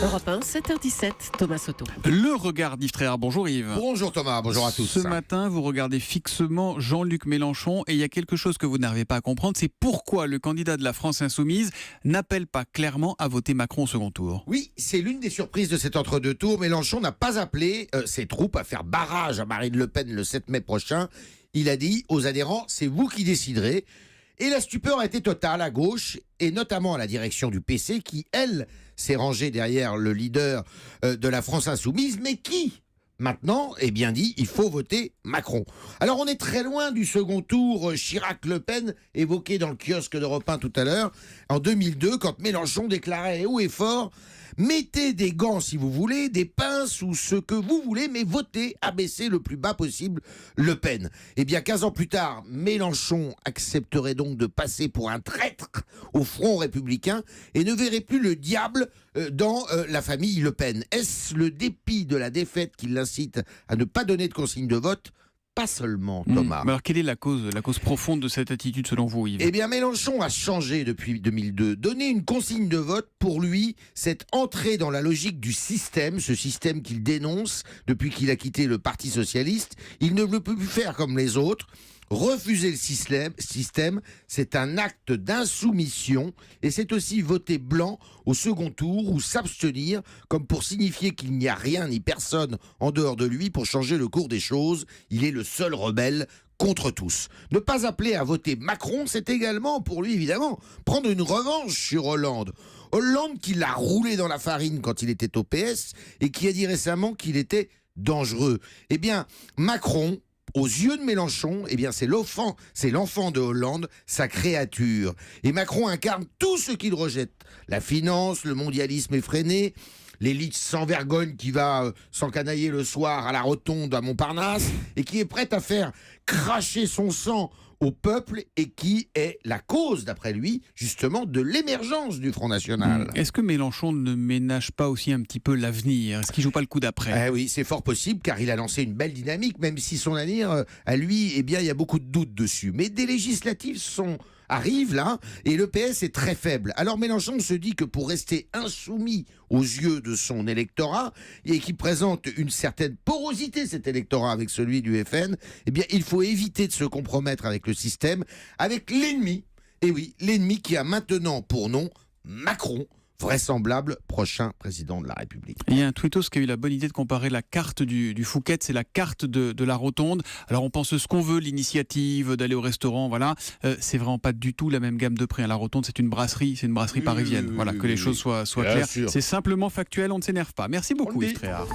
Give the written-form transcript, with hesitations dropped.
Europe 1, 7h17, Thomas Soto. Le regard d'Yves Tréhard. Bonjour Yves. Bonjour Thomas, bonjour à tous. Ce matin, vous regardez fixement Jean-Luc Mélenchon et il y a quelque chose que vous n'arrivez pas à comprendre, c'est pourquoi le candidat de la France Insoumise n'appelle pas clairement à voter Macron au second tour. Oui, c'est l'une des surprises de cet entre-deux tours. Mélenchon n'a pas appelé ses troupes à faire barrage à Marine Le Pen le 7 mai prochain. Il a dit aux adhérents, c'est vous qui déciderez. Et la stupeur a été totale à gauche, et notamment à la direction du PC, qui, elle, s'est rangée derrière le leader de la France Insoumise, mais qui, maintenant, eh bien dit, il faut voter Macron. Alors on est très loin du second tour Chirac-Le Pen, évoqué dans le kiosque d'Europe 1 tout à l'heure, en 2002, quand Mélenchon déclarait haut et fort « Mettez des gants si vous voulez, des pinces ou ce que vous voulez, mais votez, abaissez le plus bas possible Le Pen ». Eh bien 15 ans plus tard, Mélenchon accepterait donc de passer pour un traître au Front républicain et ne verrait plus le diable dans la famille Le Pen. Est-ce le dépit de la défaite qui l'incite à ne pas donner de consigne de vote ? Pas seulement, Thomas. Mais alors quelle est la cause profonde de cette attitude selon vous, Yves ? Eh bien, Mélenchon a changé depuis 2002. Donner une consigne de vote, pour lui, c'est entrer dans la logique du système, ce système qu'il dénonce depuis qu'il a quitté le Parti Socialiste. Il ne peut plus faire comme les autres. Refuser le système, c'est un acte d'insoumission et c'est aussi voter blanc au second tour ou s'abstenir comme pour signifier qu'il n'y a rien ni personne en dehors de lui pour changer le cours des choses. Il est le seul rebelle contre tous. Ne pas appeler à voter Macron, c'est également, pour lui évidemment, prendre une revanche sur Hollande. Hollande qui l'a roulé dans la farine quand il était au PS et qui a dit récemment qu'il était dangereux. Eh bien, Macron, aux yeux de Mélenchon, eh bien c'est l'enfant de Hollande, sa créature. Et Macron incarne tout ce qu'il rejette. La finance, le mondialisme effréné, l'élite sans vergogne qui va s'encanailler le soir à la rotonde à Montparnasse et qui est prête à faire cracher son sang au peuple et qui est la cause, d'après lui, justement, de l'émergence du Front National. Est-ce que Mélenchon ne ménage pas aussi un petit peu l'avenir ? Est-ce qu'il joue pas le coup d'après ? Eh oui, c'est fort possible, car il a lancé une belle dynamique, même si son avenir, à lui, eh bien, il y a beaucoup de doutes dessus. Mais des législatives arrivent là, et le PS est très faible. Alors Mélenchon se dit que pour rester insoumis aux yeux de son électorat, et qui présente une certaine porosité, cet électorat, avec celui du FN, eh bien, il faut éviter de se compromettre avec le système, avec l'ennemi. Et oui, l'ennemi qui a maintenant pour nom Macron, vraisemblable prochain président de la République. Il y a un tweetos qui a eu la bonne idée de comparer la carte du Fouquet, c'est la carte de la Rotonde. Alors on pense ce qu'on veut, l'initiative d'aller au restaurant, voilà. C'est vraiment pas du tout la même gamme de prix. La Rotonde, c'est une brasserie parisienne. Voilà, que les choses soient claires. C'est simplement factuel, on ne s'énerve pas. Merci beaucoup, Yves Tréhard.